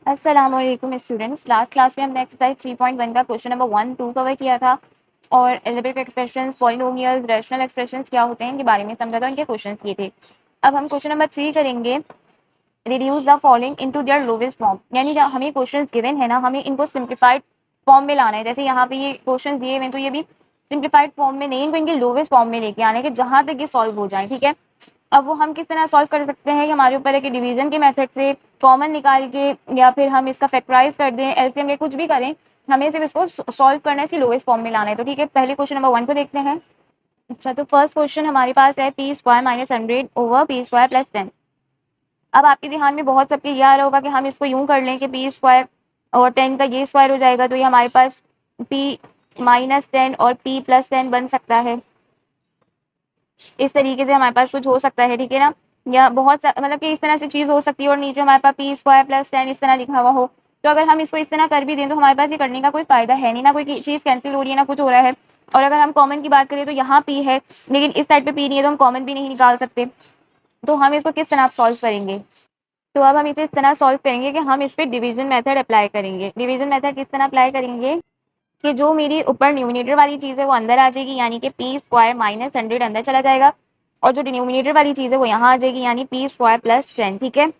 अस्सलामुअलैकुम students. Last class में हमने एक्सरसाइज 3.1 का क्वेश्चन नंबर 1, 2 कवर किया था और algebraic expressions, polynomials, rational expressions क्या होते हैं इनके बारे में समझा था, इनके क्वेश्चंस किए थे। अब हम क्वेश्चन नंबर 3 करेंगे। Reduce the following into their lowest form, यानी हमें क्वेश्चंस गिवन है ना, हमें इनको सिंप्लीफाइड फॉर्म में लाना है। जैसे यहाँ पे ये क्वेश्चन दिए हुए तो ये भी सिंप्लीफाइड फॉर्म में नहीं, इनको इनके लोवेस्ट फॉर्म में लेके आने के जहां तक ये सॉल्व हो जाए। ठीक है, अब वो हम किस तरह सॉल्व कर सकते हैं, हमारे ऊपर है कि डिवीजन के मेथड से कॉमन निकाल के, या फिर हम इसका फैक्टराइज कर दें, एलसीएम या कुछ भी करें, हमें सिर्फ इसको सॉल्व करना है, इसकी लोएस्ट फॉर्म में लाना है। तो ठीक है, पहले क्वेश्चन नंबर 1 को देखते हैं। अच्छा, तो फर्स्ट क्वेश्चन हमारे पास है P square minus 100 over P square plus 10। अब आपके ध्यान में बहुत सबके ये आ रहा होगा कि हम इसको यूं कर लें कि पी स्क्वायर और 10 का ये स्क्वायर हो जाएगा, तो ये हमारे पास पी माइनस 10 और पी प्लस 10 बन सकता है। इस तरीके से हमारे पास कुछ हो सकता है, ठीक है ना, या बहुत मतलब कि इस तरह से चीज हो सकती है और नीचे हमारे पास पी स्क्वायर प्लस 10 इस तरह लिखा हुआ हो। तो अगर हम इसको इस तरह कर भी दें तो हमारे पास ये करने का कोई फायदा है नहीं, ना कोई चीज कैंसिल हो रही है ना कुछ हो रहा है। और अगर हम कॉमन की बात करें तो यहाँ पी है लेकिन इस साइड पे पी नहीं है, तो हम कॉमन भी नहीं निकाल सकते। तो हम इसको किस तरह सॉल्व करेंगे? तो अब हम इसे इस तरह सॉल्व करेंगे कि हम इस पे डिवीजन मेथड अप्लाई करेंगे। डिवीजन मेथड किस तरह अप्लाई करेंगे कि जो मेरी ऊपर न्यूमिनेटर वाली चीज है वो अंदर आ जाएगी, यानी कि पी स्क्वायर माइनस 100 अंदर चला जाएगा, और जो डिनोमिनेटर वाली चीज है वो यहाँ आ जाएगी, यानी पी स्क्वायर प्लस 10। ठीक है,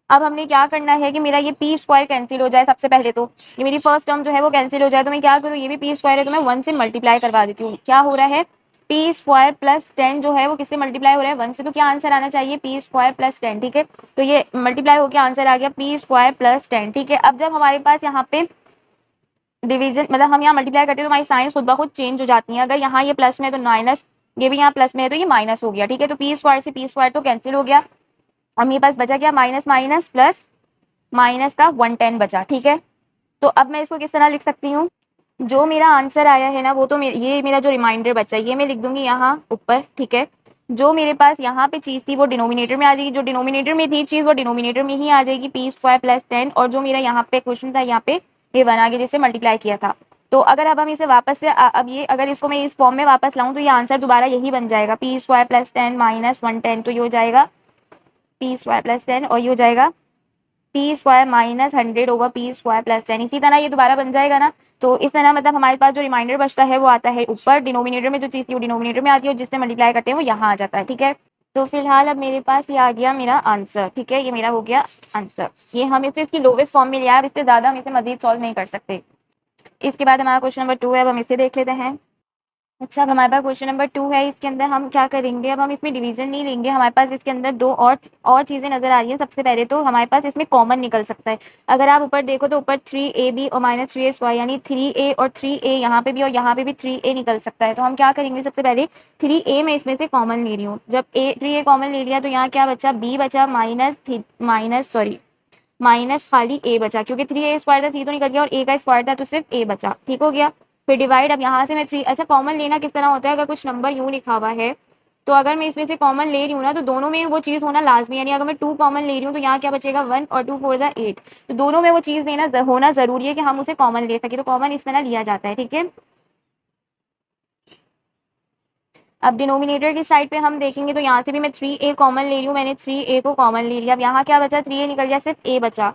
अब हमने क्या करना है कि मेरा ये पी स्क्वायर कैंसिल हो जाए। सबसे पहले तो ये मेरी फर्स्ट टर्म जो है वो कैंसिल हो जाए, तो मैं क्या करूँ, ये भी पी स्क्वायर है तो मैं 1 से मल्टीप्लाई करवा देती हूँ। क्या हो रहा है, पी स्क्वायर प्लस 10 जो है वो किससे मल्टीप्लाई हो रहा है, 1 से। तो क्या आंसर आना चाहिए, पी स्क्वायर प्लस 10। ठीक है, तो ये मल्टीप्लाई होकर आंसर आ गया पी स्क्वायर प्लस 10। ठीक है, अब जब हमारे पास यहाँ पे डिवीजन मतलब हम यहाँ मल्टीप्लाई करते हैं तो हमारी साइंस खुद ब खुद चेंज हो जाती है। अगर यहाँ ये प्लस में है तो माइनस, ये भी यहाँ प्लस में है तो ये माइनस हो गया। ठीक है, तो पी स्क्वायर से पी स्क्वायर तो कैंसिल हो गया, अब मेरे पास बचा क्या, माइनस माइनस प्लस माइनस का 110 बचा। ठीक है, तो अब मैं इसको किस तरह लिख सकती हूँ, जो मेरा आंसर आया है ना वो तो ये मेरा जो रिमाइंडर बचा ये मैं लिख दूंगी यहाँ ऊपर। ठीक है, जो मेरे पास यहाँ पे चीज थी वो डिनोमिनेटर में आ जाएगी, जो डिनोमिनेटर में थी चीज वो डिनोमिनेटर में ही आ जाएगी, पी स्क्वायर प्लस 10। और जो मेरा यहाँ पे क्वेश्चन था यहाँ पे ये बना के जिससे मल्टीप्लाई किया था। तो अगर अब हम इसे वापस से अब ये अगर इसको मैं इस फॉर्म में वापस लाऊं तो ये आंसर दोबारा यही बन जाएगा, पी स्क्वायर प्लस 10 माइनस 110। तो ये हो जाएगा पी स्क्वायर प्लस 10 और ये हो जाएगा P square minus 100 over P square plus 10। इसी तरह ये दोबारा बन जाएगा ना। तो इस तरह मतलब हमारे पास जो रिमाइंडर बचता है वो आता है ऊपर, डिनोमिनेटर में जो चीज थी वो डिनोमिनेटर में आती है और जिससे मल्टीप्लाई करते हैं वो यहाँ आ जाता है। ठीक है, तो फिलहाल अब मेरे पास ये आ गया मेरा आंसर। ठीक है, ये मेरा हो गया आंसर। ये हम इसे इसकी लोवेस्ट फॉर्म में लिया, अब इससे ज्यादा हम इसे मजीद सॉल्व नहीं कर सकते। इसके बाद हमारा क्वेश्चन नंबर 2 है, अब हम इसे देख लेते हैं। अच्छा, अब हमारे पास क्वेश्चन नंबर 2 है, इसके अंदर हम क्या करेंगे, अब हम इसमें डिवीजन नहीं लेंगे, हमारे पास इसके अंदर दो और चीजें नजर आ रही हैं। सबसे पहले तो हमारे पास इसमें कॉमन निकल सकता है। अगर आप ऊपर देखो तो ऊपर 3ab और माइनस 3a यानी 3a और 3a यहाँ पे भी और यहाँ पे भी 3a निकल सकता है। तो हम क्या करेंगे, सबसे पहले 3a में इसमें से कॉमन ले रही हूँ। जब 3a कॉमन ले लिया तो यहाँ क्या बचा, b बचा माइनस खाली a बचा, क्योंकि 3a स्क्वायर था 3 तो निकल गया और a का स्क्वायर था तो सिर्फ a बचा। ठीक हो गया, फिर डिवाइड। अब यहाँ से मैं 3, अच्छा कॉमन लेना किस तरह होता है, अगर कुछ नंबर यूं लिखा हुआ है तो अगर मैं इसमें से कॉमन ले रही हूँ ना तो दोनों में वो चीज होना लाजमी, यानी अगर मैं 2 कॉमन ले रही हूँ तो यहाँ क्या बचेगा, 1 और 2 4 8। तो दोनों में वो चीज लेना होना जरूरी है कि हम उसे कॉमन ले सके, तो कॉमन इस तरह लिया जाता है। ठीक है, अब डिनोमिनेटर की साइड पे हम देखेंगे तो यहाँ से भी मैं 3a कॉमन ले रही हूँ, मैंने 3a को कॉमन ले लिया। अब यहाँ क्या बचा, 3a निकल गया, सिर्फ a बचा,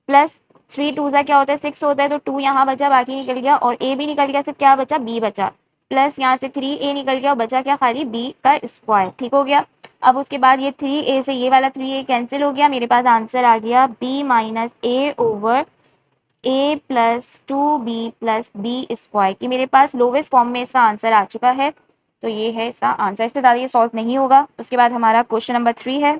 प्लस 3 2 सा क्या होता है 6 होता है, तो 2 यहाँ बचा, बाकी निकल गया, और a भी निकल गया, सिर्फ क्या बचा, b बचा, प्लस यहाँ से 3a निकल गया और बचा क्या, खाली b का स्क्वायर। ठीक हो गया, अब उसके बाद ये 3a से ये वाला 3a कैंसिल हो गया, मेरे पास आंसर आ गया b minus a over a plus 2b plus b square, की मेरे पास लोवेस्ट फॉर्म में इसका आंसर आ चुका है। तो ये है इसका आंसर, इससे ज़्यादा ये सॉल्व नहीं होगा। उसके बाद हमारा क्वेश्चन नंबर 3 है।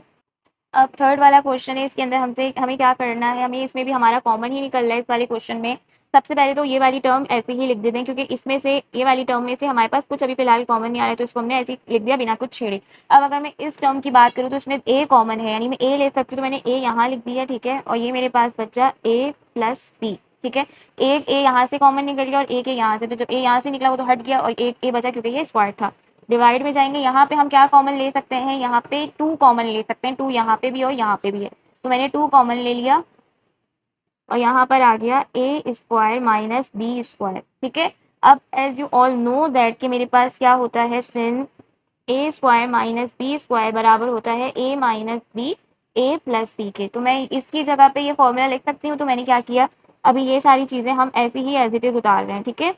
अब थर्ड वाला क्वेश्चन है, इसके अंदर हमें क्या करना है, हमें इसमें भी हमारा कॉमन ही निकल रहा है इस वाले क्वेश्चन में। सबसे पहले तो ये वाली टर्म ऐसे ही लिख देते हैं, क्योंकि इसमें से ये वाली टर्म में से हमारे पासे कुछ अभी फिलहाल कॉमन नहीं आ रहा है, तो इसको हमने ऐसे ही लिख दिया बिना कुछ छेड़े। अब अगर मैं इस टर्म की बात करूँ तो इसमें a कॉमन है, यानी मैं a ले सकती हूँ, तो मैंने a यहाँ लिख दिया। ठीक है, और ये मेरे पास बचा a प्लस b। ठीक है, एक a यहाँ से कॉमन निकल गया और एक a यहाँ से, तो जब a यहाँ से निकला वो तो हट गया और एक a बचा क्योंकि ये स्क्वायर था। डिवाइड में जाएंगे, यहाँ पे हम क्या कॉमन ले सकते हैं, यहाँ पे 2 कॉमन ले सकते हैं, 2 यहाँ पे भी और यहाँ पे भी है, तो मैंने 2 कॉमन ले लिया और यहाँ पर आ गया a square minus B square. ठीक है, अब as you all know that कि मेरे पास क्या होता है, since a square minus B square बराबर होता है a minus B A plus B के। तो मैं इसकी जगह पे ये फॉर्मूला लिख सकती हूँ। तो मैंने क्या किया, अभी ये सारी चीजें हम ऐसे ही एज इट इज उतार रहे हैं, ठीक है।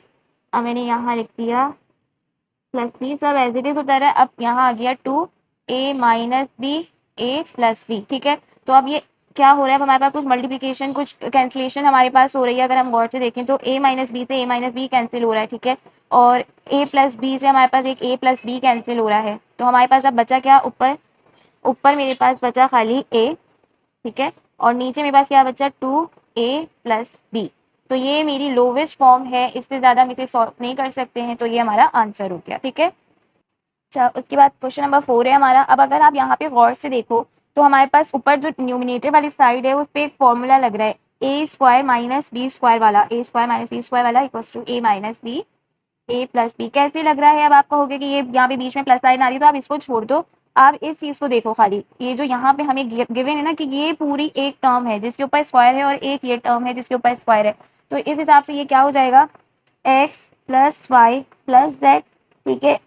अब मैंने यहाँ लिख दिया प्लस बी, सब एज इट इज उतारा है। अब यहाँ आ गया 2a minus B, A plus B, ठीक है। तो अब ये क्या हो रहा है, अब हमारे पास कुछ मल्टीप्लीकेशन, कुछ कैंसिलेशन हमारे पास हो रही है। अगर हम गौर से देखें तो a माइनस बी से a माइनस बी कैंसिल हो रहा है, ठीक है। और a प्लस बी से हमारे पास एक a प्लस बी कैंसिल हो रहा है। तो हमारे पास अब बचा क्या, ऊपर ऊपर मेरे पास बचा खाली a, ठीक है। और नीचे मेरे पास क्या बचा, 2a प्लस बी। तो ये मेरी लोवेस्ट फॉर्म है, इससे ज्यादा हम इसे सॉल्व नहीं कर सकते हैं। तो ये हमारा आंसर हो गया, ठीक है। अच्छा, उसके बाद क्वेश्चन नंबर 4 है हमारा। अब अगर आप यहाँ पे गौर से देखो तो हमारे पास ऊपर जो न्यूमिनेटर वाली साइड है उस पर एक फॉर्मूला लग रहा है, ए स्क्वायर माइनस बी स्क्वायर वाला, A square minus B square वाला equals to A minus B, A plus B. कैसे लग रहा है, अब आप कहोगे कि ये यहाँ पे बीच में प्लस साइन आ रही है, तो आप इसको छोड़ दो। आप इस चीज को देखो खाली, ये जो यहाँ पे हमें गिवन है ना कि ये पूरी एक टर्म है जिसके ऊपर स्क्वायर है और एक ये टर्म है जिसके ऊपर स्क्वायर है। तो इस हिसाब से ये क्या हो जाएगा, X plus Y plus Z, ठीक है।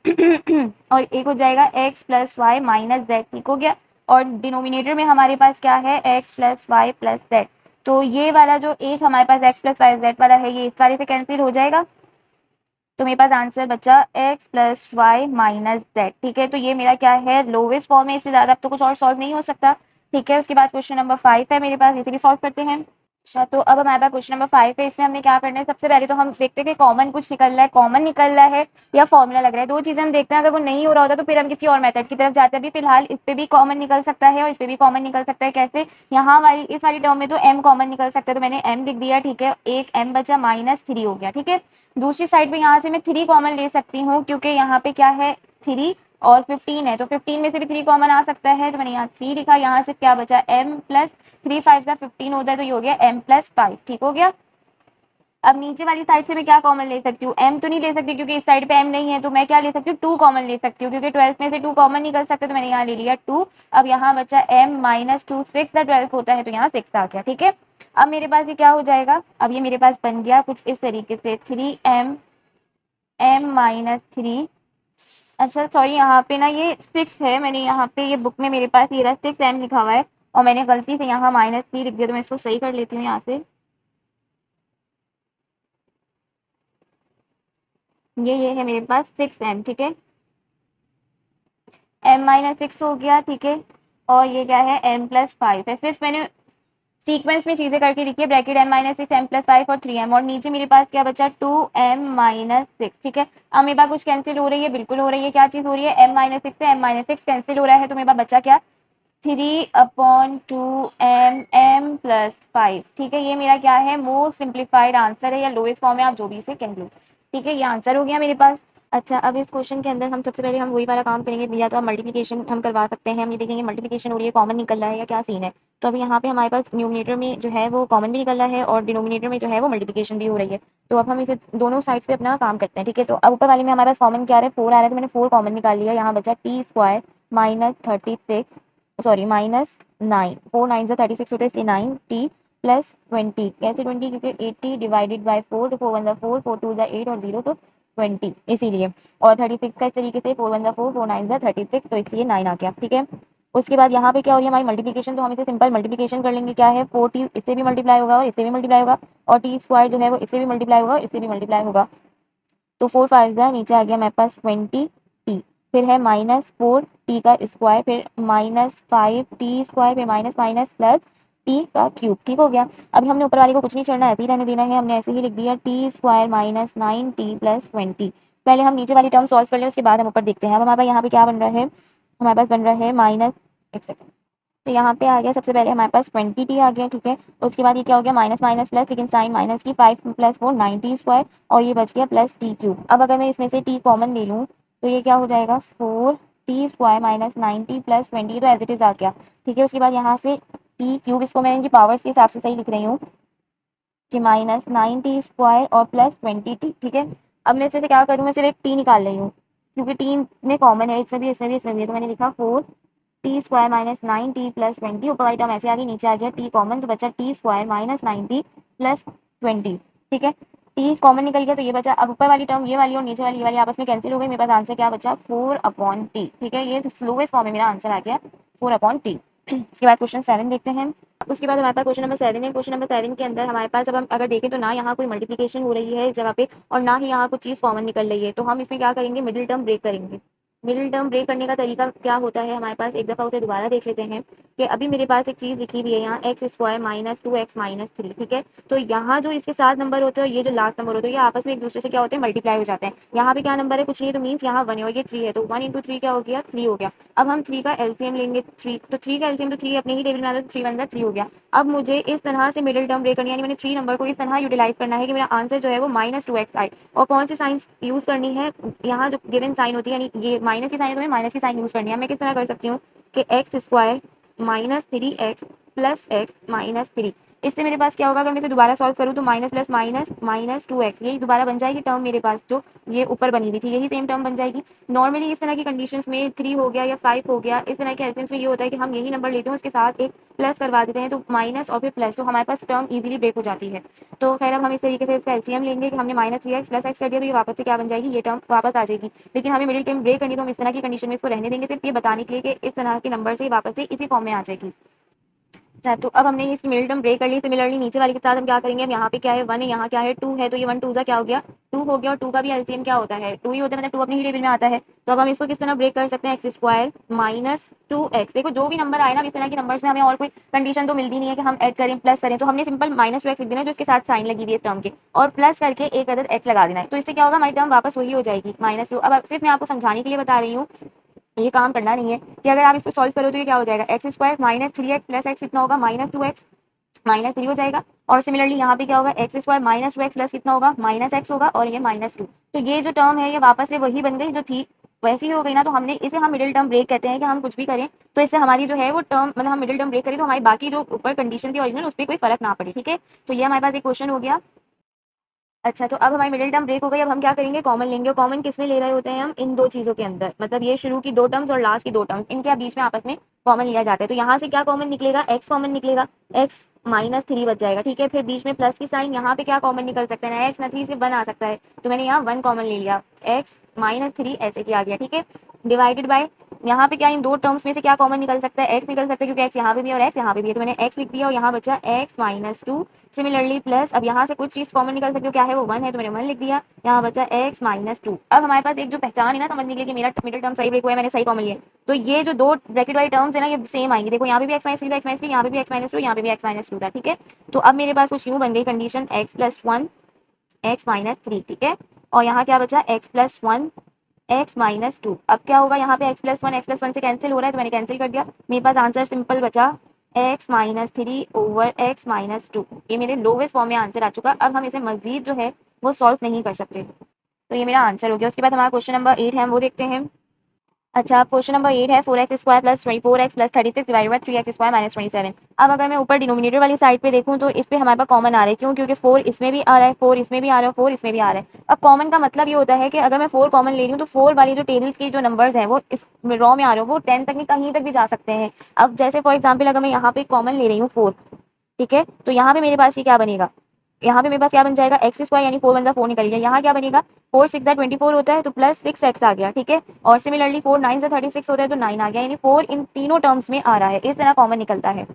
और एक हो जाएगा X plus Y minus Z, ठीक हो गया। और डिनोमिनेटर में हमारे पास क्या है, X plus Y plus Z. तो ये वाला जो एक हमारे पास एक्स प्लस वाई जेड वाला है, ये इस वाले से कैंसिल हो जाएगा। तो मेरे पास आंसर बचा X plus Y minus Z, ठीक है। तो ये मेरा क्या है, लोवेस्ट फॉर्म है, इससे ज्यादा अब तो कुछ और सॉल्व नहीं हो सकता, ठीक है। उसके बाद क्वेश्चन नंबर 5 है मेरे पास, इसे भी सॉल्व करते हैं। अच्छा, तो अब हमारे पास क्वेश्चन नंबर 5 है। इसमें हमने क्या करना है, सबसे पहले तो हम देखते हैं कि कॉमन कुछ निकल रहा है, कॉमन निकल रहा है या फॉर्मूला लग रहा है। दो चीजें हम देखते हैं, अगर वो नहीं हो रहा होता तो फिर हम किसी और मेथड की तरफ जाते हैं। अभी फिलहाल इस पे भी कॉमन निकल सकता है और इस पे भी कॉमन निकल सकता है। कैसे, यहाँ वाली इस वाली टर्म में तो m कॉमन निकल सकता है, तो मैंने m लिख दिया, ठीक है। एक m बचा, -3 हो गया, ठीक है। दूसरी साइड पे यहाँ से मैं 3 कॉमन ले सकती हूँ, क्योंकि यहाँ पे क्या है 3 और 15 है, तो 15 में से भी 3 कॉमन आ सकता है। तो मैंने यहाँ 3 लिखा, यहाँ से क्या बचा m प्लस 3 5 का 15 होता है, तो ये हो गया m प्लस 5, ठीक हो गया। अब नीचे वाली साइड से मैं क्या कॉमन ले सकती हूँ, m तो नहीं ले सकती क्योंकि इस साइड पे m नहीं है, तो मैं क्या ले सकती हूँ, 2 कॉमन ले सकती हूँ, क्योंकि 12 में से 2 कॉमन निकल सकते, तो मैंने यहाँ ले लिया 2। अब यहाँ बचा m माइनस 2, 6 का 12 होता है, तो यहाँ 6 आ गया, ठीक है। अब मेरे पास ये क्या हो जाएगा, अब ये मेरे पास बन गया कुछ इस तरीके से 3m, m माइनस 3। अच्छा सॉरी, यहाँ पे ना ये 6 है, मैंने यहाँ पे ये बुक में मेरे पास ये रहा 6m लिखा हुआ है और मैंने गलती से यहाँ -3 लिख दिया, तो मैं इसको सही कर लेती हूँ यहाँ से। ये है मेरे पास 6m, ठीक है। m माइनस 6 हो गया, ठीक है। और ये क्या है, m प्लस 5 है। सिर्फ मैंने सीक्वेंस में चीजें करके लिखी है, bracket m minus 6, m plus 5 और 3m, और नीचे मेरे पास क्या बचा 2m माइनस 6, ठीक है। अब मेरे पास कुछ कैंसिल हो रही है, बिल्कुल हो रही है। क्या चीज हो रही है, m माइनस 6 से m माइनस 6 कैंसिल हो रहा है, तो मेरे पास बचा क्या, 3/2m प्लस 5, ठीक है। ये मेरा क्या है, मोस्ट सिंप्लीफाइड आंसर है या लोएस्ट फॉर्म है, आप जो भी इसे कह लो, ठीक है। ये आंसर हो गया मेरे पास। अच्छा, अब इस क्वेश्चन के अंदर हम सबसे पहले हम वही वाला काम करेंगे, या तो हम मल्टीप्लिकेशन हम करवा सकते हैं, हम ये देखेंगे मल्टीप्लिकेशन हो रही है, कॉमन निकल रहा है या क्या सीन है। तो अभी यहाँ पे हमारे पास न्यूमिनेटर में जो है वो कॉमन भी निकल रहा है और डिनोमिनेटर में जो है वो मल्टीप्लिकेशन भी हो रही है। तो अब हम इसे दोनों साइड्स पे अपना काम करते हैं, ठीक है। तो अब ऊपर वाले में हमारे पास कॉमन क्या आ रहा है, 4 आ रहा है, तो मैंने 4 कॉमन निकाल लिया। यहाँ बचा टी स्क्वायर माइनस 36, सॉरी -9, 4 9 से 36 होते हैं, 9 टी प्लस 20। कैसे 20, क्योंकि 80 डिवाइडेड बाय 4, तो 4 1 4, 4 2 8 और 0 तो 20, इसीलिए। और 36 का इस तरीके से 4 1 4, 4 9 36, तो इसलिए 9 आ गया, ठीक है। उसके बाद यहाँ पे क्या हो रही है हमारी मल्टीप्लिकेशन, तो हम इसे सिंपल मल्टीप्लिकेशन कर लेंगे। क्या है, 4t इससे भी मल्टीप्लाई होगा और इससे भी मल्टीप्लाई होगा, और टी स्क्वायर जो है वो इससे भी मल्टीप्लाई होगा और इससे भी मल्टीप्लाई होगा। तो 4 5 नीचे आ गया मेरे पास 20 टी, फिर है -4 टी का स्क्वायर, फिर -5 टी स्क्वायर, फिर माइनस माइनस प्लस टी का क्यूब, ठीक हो गया। अभी हमने ऊपर वाले को कुछ नहीं छोड़ना, ऐसे ही रहने देना है, हमने ऐसे ही लिख दिया टी स्क्वायर -9t प्लस 20। पहले हम नीचे वाली टर्म सॉल्व कर लें, उसके बाद हम ऊपर देखते हैं। अब हमारे पास यहाँ पे क्या बन रहा है, हमारे पास बन रहा है माइनस, एक सेकंड, तो यहाँ पे आ गया सबसे पहले हमारे पास 20t आ गया, ठीक है। उसके बाद ये क्या हो गया, माइनस माइनस प्लस, लेकिन साइन माइनस की, 5 प्लस 4 9t स्क्वायर, और ये बच गया प्लस टी क्यूब। अब अगर मैं इसमें से t कॉमन ले लूँ तो ये क्या हो जाएगा, 4t square minus 9t plus 20, तो एज इट इज आ गया, ठीक है। उसके बाद यहाँ से टी क्यूब, इसको मैं इनकी पावर्स के हिसाब से सही लिख रही हूँ कि -9t स्क्वायर और प्लस 20t, ठीक है। अब मैं इसमें से क्या करूँ, मैं सिर्फ एक टी निकाल रही हूँ क्योंकि टी में कॉमन है, इसमें भी इसमें भी इसमें भी है, तो मैंने लिखा 4t स्क्वायर -9t प्लस 20। ऊपर वाली टर्म ऐसे आ गई, नीचे आ गया टी कॉमन, तो बचा टी स्क्वायर -9t प्लस 20, ठीक है। टी कॉमन निकल गया तो ये बचा। अब ऊपर वाली टर्म ये वाली और नीचे वाली ये वाली आपस में कैंसिल हो गई, मेरे पास आंसर क्या बचा, 4/t, ठीक है। ये स्लोवेस्ट फॉर्म में मेरा आंसर आ गया 4/t। उसके बाद क्वेश्चन 7 देखते हैं। उसके बाद हमारे पास क्वेश्चन नंबर 7 है। क्वेश्चन नंबर 7 के अंदर हमारे पास अब हम अगर देखें तो ना यहाँ कोई मल्टीप्लिकेशन हो रही है इस जगह पे और ना ही यहाँ कुछ चीज़ कॉमन निकल रही है, तो हम इसमें क्या करेंगे, मिडिल टर्म ब्रेक करेंगे। मिडिल टर्म ब्रेक करने का तरीका क्या होता है हमारे पास, एक दफ़ा उसे दोबारा देख लेते हैं कि अभी मेरे पास एक चीज़ लिखी हुई है यहाँ x square minus 2x minus 3, ठीक है। तो यहाँ जो इसके साथ नंबर होते हैं और ये जो लास्ट नंबर होते हैं ये आपस में एक दूसरे से क्या होते हैं, मल्टीप्लाई हो जाते हैं। यहाँ पे क्या नंबर है, कुछ नहीं है, तो मीन्स यहाँ 1 है और ये 3 है, तो 1 इंटू 3 क्या हो गया, 3 हो गया। अब हम 3 का एलसीएम लेंगे, 3 का एलसीएम तो 3 अपने ही टेबल में आता है, तो 3 1 3 हो गया। अब मुझे इस तरह से मिडिल टर्म ब्रेक करनी है, यानी मैंने 3 नंबर को इस तरह यूटिलाइज करना है कि मेरा आंसर जो है वो -2x आए। और कौन सी साइन यूज करनी है, यहाँ जो गिवन साइन होती है, यानी ये माइनस की साइन है तो मैं माइनस की साइन यूज करनी है। मैं किस तरह कर सकती हूँ कि x square minus 3x plus x minus 3, इससे मेरे पास क्या होगा, अगर मैं इसे दोबारा सॉल्व करूँ तो minus plus minus minus 2x, यही दोबारा बन जाएगी टर्म मेरे पास जो ये ऊपर बनी हुई थी, यही सेम टर्म बन जाएगी। नॉर्मली इस तरह की कंडीशंस में 3 हो गया या 5 हो गया, इस तरह के एल्सियम्स में ये होता है कि हम यही नंबर लेते हैं उसके साथ एक प्लस करवा देते हैं, तो माइनस और फिर प्लस, तो हमारे पास टर्म इजीली ब्रेक हो जाती है। तो खैर अब हम इस तरीके से इसका एलसीएम लेंगे कि हमने -3x प्लस एक्स कर दिया, तो ये वापस से क्या बन जाएगी, ये टर्म वापस आ जाएगी। लेकिन हमें मिडिल टर्म ब्रेक करनी, तो हम इस तरह की कंडीशन में इसको रहने देंगे, सिर्फ ये बताने के लिए कि इस तरह के नंबर से वापस से इसी फॉर्म में आ जाएगी। अच्छा, तो अब हमने इसकी मिडिल टर्म ब्रेक कर ली। सिमिलरली नीचे वाले के साथ हम क्या करेंगे, अब यहाँ पे क्या है 1 है, यहाँ क्या है 2 है, तो ये 1 2 क्या हो गया, 2 हो गया। और 2 का भी एलसीएम क्या होता है, 2 ही होता है, मतलब 2 अपने ही टेबल में आता है। तो अब हम इसको किस तरह ब्रेक कर सकते हैं, एक्स स्क्वायर माइनस 2x। देखो जो भी नंबर आए ना इस तरह के नंबर्स में हमें और कोई कंडीशन तो मिलती नहीं है कि हम ऐड करें प्लस करें, तो हमने सिंपल -2x लिख देना जो इसके साथ साइन लगी हुई है इस टर्म के, और प्लस करके एक अदद x लगा देना है, तो इससे क्या होगा, हमारी टर्म वापस वही हो जाएगी -2। अब सिर्फ मैं आपको समझाने के लिए बता रही हूँ, ये काम करना नहीं है कि अगर आप इसको सॉल्व करो तो ये क्या हो जाएगा, x square minus 3x plus x कितना होगा, -2x, -3 हो जाएगा। और सिमिलरली यहाँ पे क्या होगा, एक्स स्क्वायर -2x प्लस कितना होगा, -x होगा, और ये -2। तो ये जो टर्म है ये वापस से वही बन गई जो थी वैसी ही हो गई ना। तो हमने इसे हम मिडिल टर्म ब्रेक कहते हैं कि हम कुछ भी करें तो इससे हमारी जो है वो टर्म, मतलब हम मिडिल टर्म ब्रेक करें तो हमारी बाकी जो ऊपर कंडीशन थी ओरिजिनल उस पर कोई फर्क ना पड़े, ठीक है। तो ये हमारे पास एक क्वेश्चन हो गया। अच्छा, तो अब हमारी मिडिल टर्म ब्रेक हो गई। अब हम क्या करेंगे, कॉमन लेंगे। और कॉमन किसमें ले रहे होते हैं हम, इन दो चीज़ों के अंदर, मतलब ये शुरू की दो टर्म्स और लास्ट की दो टर्म्स, इनके बीच में आपस में कॉमन लिया जाता है। तो यहाँ से क्या कॉमन निकलेगा, एक्स कॉमन निकलेगा, एक्स -3 बच जाएगा, ठीक है। फिर बीच में प्लस की साइन, यहाँ पे क्या कॉमन निकल सकता है, ना एक्स ना 3 से 1 आ सकता है, तो मैंने यहाँ 1 कॉमन ले लिया, एक्स -3 ऐसे किया गया, ठीक है। डिवाइडेड बाय, यहाँ पे क्या इन दो टर्म्स में से क्या कॉमन निकल सकता है, एक्स निकल सकता है क्योंकि एक्स यहाँ पे भी है और एक्स यहाँ पे भी है, तो मैंने एक्स लिख दिया और यहाँ बचा एक्स -2। सिमिलरली प्लस, अब यहाँ से कुछ चीज कॉमन निकल सकती है, क्या है वो 1 है, तो मैंने 1 लिख दिया, यहाँ बचा x -2। अब हमारे पास एक जो पहचान है ना समझने के लिए कि मेरा मिडिल टर्म सही ब्रेक हुआ है, मैंने सही कॉमन लिया, तो ये जो दो ब्रैकेट वाली टर्म्स है ना ये सेम आएंगे। देखो यहाँ पे भी x -3 था, x -3, यहाँ पे भी x -2, यहाँ पे भी x -2 था, ठीक है। तो अब मेरे पास कुछ यूं बन गई कंडीशन, x + 1 x -3, ठीक है। और यहाँ क्या बचा, x + 1 x -2। अब क्या होगा, यहाँ पे x + 1 से कैंसिल हो रहा है, तो मैंने कैंसिल कर दिया। मेरे पास आंसर सिंपल बचा x -3 ओवर x -2। ये मेरे लोवेस्ट फॉर्म में आंसर आ चुका। अब हम इसे मजीद जो है वो सॉल्व नहीं कर सकते, तो ये मेरा आंसर हो गया। उसके बाद हमारा क्वेश्चन नंबर 8 है, हम वो देखते हैं। अच्छा, अब क्वेश्चन नंबर 8 है 4x square plus 24x plus 36 divided by 3x square minus 27। अब अगर मैं ऊपर डिनोमिनेटर वाली साइड पे देखूं तो इस पे हमारे पास कॉमन आ रहा है, क्यों, क्योंकि 4 इसमें भी आ रहा है, 4 इसमें भी आ रहा है, 4 इसमें भी आ रहा है। अब कॉमन का मतलब ये होता है कि अगर मैं 4 कॉमन ले रही हूँ तो 4 वाली जो टेबल्स की जो नंबर्स हैं वो इस रॉ में आ रहे हो, वो 10 तक नहीं कहीं तक भी जा सकते हैं। अब जैसे फॉर एग्जाम्पल अगर मैं यहाँ पे कॉमन ले रही हूँ 4, ठीक है, तो यहाँ पे मेरे पास ये क्या बनेगा, यहाँ पे मेरे पास क्या बन जाएगा, एक्स स्क्वायर, यानी 4 वन 4 निकल गया। यहाँ क्या बनेगा, 4 6 24 होता है तो प्लस 6x आ गया, ठीक है। और सिमिलरली 4 9 36 होता है तो 9 आ गया, यानी 4 इन तीनों टर्म्स में आ रहा है, इस तरह कॉमन निकलता है।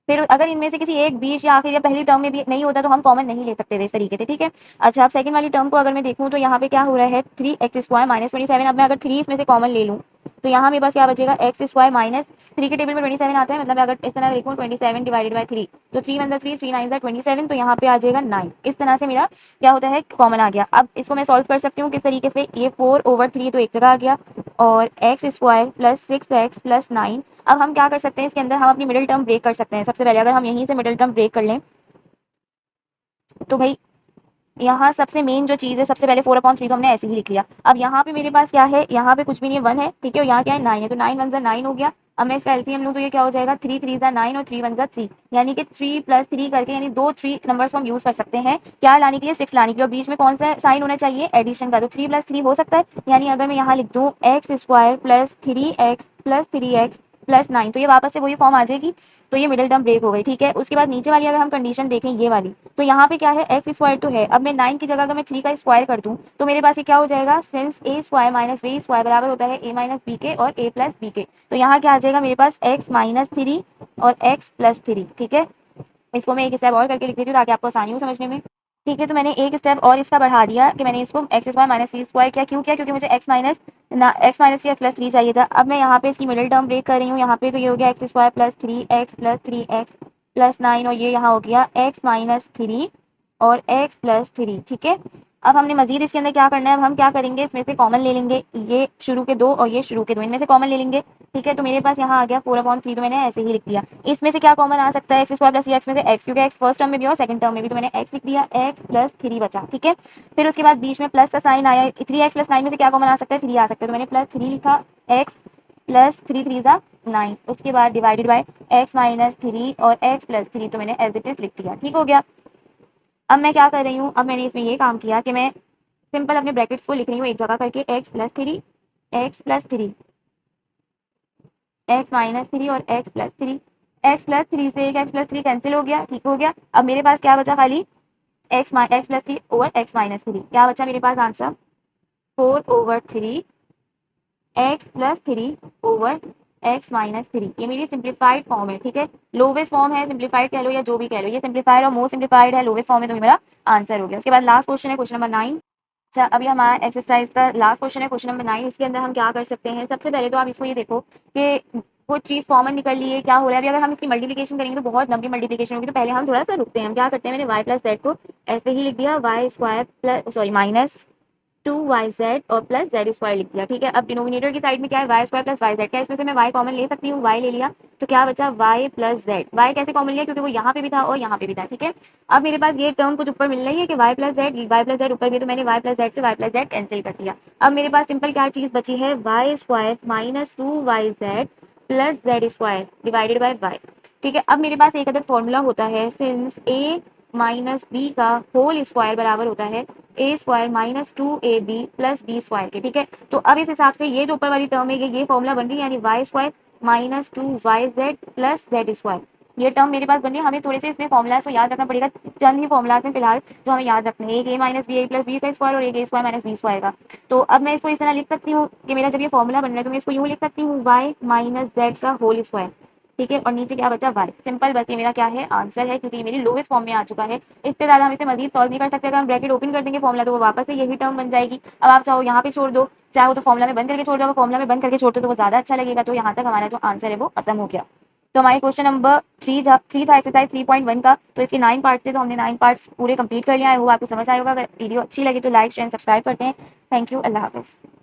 फिर अगर इनमें से किसी एक बीच या आखिर या पहली टर्म में भी नहीं होता तो हम कॉमन नहीं ले सकते थे इस तरीके से, ठीक है। अच्छा, अब सेकंड वाली टर्म को अगर मैं देखूँ तो यहाँ पे क्या हो रहा है, 3x स्क्वायर माइनस 27। अब मैं अगर 3 इसमें से कॉमन ले लूँ तो यहाँ मेरे पास क्या बचेगा, एक्स स्क्वायर -3 के टेबल में 27 आता है, मतलब अगर इस तरह लिखूँ 27 डिवाइडेड बाय 3, तो 3 वन 3, 3 9 27, तो यहाँ पे आ जाएगा 9। इस तरह से मेरा क्या होता है, कॉमन आ गया। अब इसको मैं सॉल्व कर सकती हूँ किस तरीके से, ये 4/3 तो एक जगह आ गया, और x square plus 6x plus 9। अब हम क्या कर सकते हैं इसके अंदर, हम अपनी मिडिल टर्म ब्रेक कर सकते हैं। सबसे पहले अगर हम यहीं से मिडिल टर्म ब्रेक कर लें तो भाई यहाँ सबसे मेन जो चीज़ है, सबसे पहले 4/3 तो हमने ऐसे ही लिख लिया। अब यहाँ पे मेरे पास क्या है, यहाँ पे कुछ भी नहीं है, 1 है, ठीक है, और यहाँ क्या है, 9 है, तो 9 1 9 हो गया। अब मैं इसका एलसीएम लूँ तो ये क्या हो जाएगा, 3 3 9 और 3 1 3, यानी कि 3 + 3 करके, यानी दो 3 नंबर्स को हम यूज कर सकते हैं क्या लाने के लिए, 6 लाने के लिए। और बीच में कौन सा साइन होना चाहिए, एडिशन का, तो 3 + 3 हो सकता है। यानी अगर मैं यहाँ लिख दूँ x square plus 3x plus 3x plus 9, तो ये वापस से वही फॉर्म आ जाएगी। तो ये मिडिल टर्म ब्रेक हो गई, ठीक है। उसके बाद नीचे वाली अगर हम कंडीशन देखें, ये वाली, तो यहाँ पे क्या है, एक्स स्क्वायर तो है, अब मैं 9 की जगह अगर मैं 3 का स्क्वायर कर दूं तो मेरे पास ये क्या हो जाएगा, since a square minus b square बराबर होता है a माइनस बी के और a प्लस बी के, तो यहाँ क्या आ जाएगा मेरे पास x -3 और x प्लस 3, ठीक है। इसको मैं एक स्टेप और करके लिख देती हूँ ताकि आपको आसानी हो समझने में। ठीक है, तो मैंने एक स्टेप और इसका बढ़ा दिया कि मैंने इसको एक्स स्क्वायर माइनस सी स्क्वायर किया। क्यों किया? क्योंकि मुझे x minus three x plus 3 चाहिए था। अब मैं यहाँ पे इसकी मिडिल टर्म ब्रेक कर रही हूँ। यहाँ पे तो ये हो गया x square plus 3 x plus 9 और ये यहाँ हो गया एक्स माइनस 3 और एक्स प्लस 3, ठीक है। अब हमने मजीद इसके अंदर क्या करना है, अब हम क्या करेंगे, इसमें से कॉमन ले लेंगे, ये शुरू के दो और ये शुरू के दो, इनमें से कॉमन ले लेंगे, ठीक है। तो मेरे पास यहाँ आ गया 4/3, तो मैंने ऐसे ही लिख दिया। इसमें से क्या कॉमन आ सकता है, एक्स स्क्वायर प्लस एक्स में से एक्स, क्योंकि एक्स फर्स्ट टर्म में भी और सेकंड टर्म में भी, तो मैंने एक्स लिख दिया, एक्स प्लस 3 बचा, ठीक है। फिर उसके बाद बीच में प्लस का साइन आया, 3x प्लस 9 में से क्या कॉमन आ सकता है, 3 आ सकता है, तो मैंने प्लस 3 लिखा, एक्स प्लस 3 3 जा 9, उसके बाद डिवाइडेड बाय एक्स माइनस 3 और एक्स प्लस 3, तो मैंने एज इट इज लिख दिया, ठीक हो गया। अब मैं क्या कर रही हूँ, अब मैंने इसमें ये काम किया कि मैं सिंपल अपने ब्रैकेट्स को लिख रही हूँ एक जगह करके, एक्स प्लस 3 एक्स माइनस 3 और एक्स प्लस 3 से एक एक्स प्लस 3 कैंसिल हो गया, ठीक हो गया। अब मेरे पास क्या बचा, खाली x plus 3 over x minus 3, क्या बचा मेरे पास answer, 4/3 x plus 3 over x minus 3। ये मेरी सिंप्लीफाइड फॉर्म है, ठीक है। लोवेस्ट फॉर्म है, सिंप्लीफाइड कह लो या जो भी कह लो, ये सिंप्लीफाइड और मोस्ट सिंप्लीफाइड है, लोवेस्ट फॉर्म है, तो ये मेरा आंसर हो गया। उसके बाद लास्ट क्वेश्चन है, क्वेश्चन नंबर 9। अच्छा, अभी हमारा एक्सरसाइज का लास्ट क्वेश्चन है, क्वेश्चन नंबर 9। इसके अंदर हम क्या कर सकते हैं, सबसे पहले तो आप इसको ये देखो कि कुछ चीज कॉमन निकल ली है, क्या हो रहा है। अभी अगर हम इसकी मल्टीप्लिकेशन करेंगे तो बहुत लंबी मल्टीप्लिकेशन होगी, तो पहले हम थोड़ा सा रुकते हैं। हम क्या करते हैं, मैंने वाई प्लस जेड को ऐसे ही लिख दिया, Y square plus sorry minus 2yz और प्लस जेड स्क्वायर लिख दिया, ठीक है। अब डिनोमिनेटर की साइड में क्या है, Y square plus Y Z, क्या इसमें से मैं वाई कॉमन ले सकती हूँ, वाई ले लिया, तो क्या बचा, वाई प्लस जेड। वाई कैसे कॉमन लिया, क्योंकि वो यहाँ पे भी था और यहाँ पे भी था, ठीक है। अब मेरे पास ये टर्म कुछ ऊपर मिल रही है कि वाई प्लस जेड ऊपर भी, तो मैंने वाई प्लस जेड से वाई प्लस जेड कैंसिल कर दिया। अब मेरे पास सिंपल क्या चीज बची है, Y square minus 2yz plus Z square divided by Y, ठीक है। अब मेरे पास एक अदर फॉर्मूला होता है, सिंस ए माइनस बी का होल स्क्वायर बराबर होता है ए square minus 2ab plus b square के, ठीक है। तो अब इस हिसाब से ये जो ऊपर वाली टर्म है ये फॉर्मूला बन रही है, यानी Y square minus 2yz plus Z square, ये टर्म मेरे पास बन रही है। हमें थोड़े से इसमें फॉर्मुलाज को याद रखना पड़ेगा, चंद ही फॉर्मुलाज हैं फिलहाल जो हमें याद रखने हैं, एक ए minus B A plus B का स्क्वायर और एक ए स्क्वायर माइनस बी स्क्वायर का। तो अब मैं इसको इस तरह लिख सकती हूँ कि मेरा जब ये फॉर्मूला बन रहा है तो मैं इसको यूँ लिख सकती हूँ, वाई माइनस जेड का होल स्क्वायर, ठीक है, और नीचे क्या बचा, वाई। सिंपल, बस ये मेरा क्या है, आंसर है, क्योंकि ये मेरी लोवेस्ट फॉर्म में आ चुका है। इससे ज्यादा हम इसे मजीद सॉल्व नहीं कर सकते। अगर हम ब्रैकेट ओपन कर देंगे फॉर्मुला तो वो वापस से यही टर्म बन जाएगी। अब आप चाहो यहाँ पे छोड़ दो, चाहो तो फॉर्मुला में बंद करके छोड़ दो, फॉर्मुला में बंद करके छोड़ते तो वो ज्यादा अच्छा लगेगा। तो यहाँ तक हमारा जो आंसर है वो खत्म हो गया। तो हमारे क्वेश्चन नंबर 3 था एक्सरसाइज 3.1 का, तो इसके 9 पार्ट थे, तो हमने 9 पार्ट्स पूरे कंप्लीट कर लिया है। वो आपको समझ आएगा। अगर वीडियो अच्छी लगी तो लाइक शेयर सब्सक्राइब करते हैं। थैंक यू, अल्लाह हाफिज़।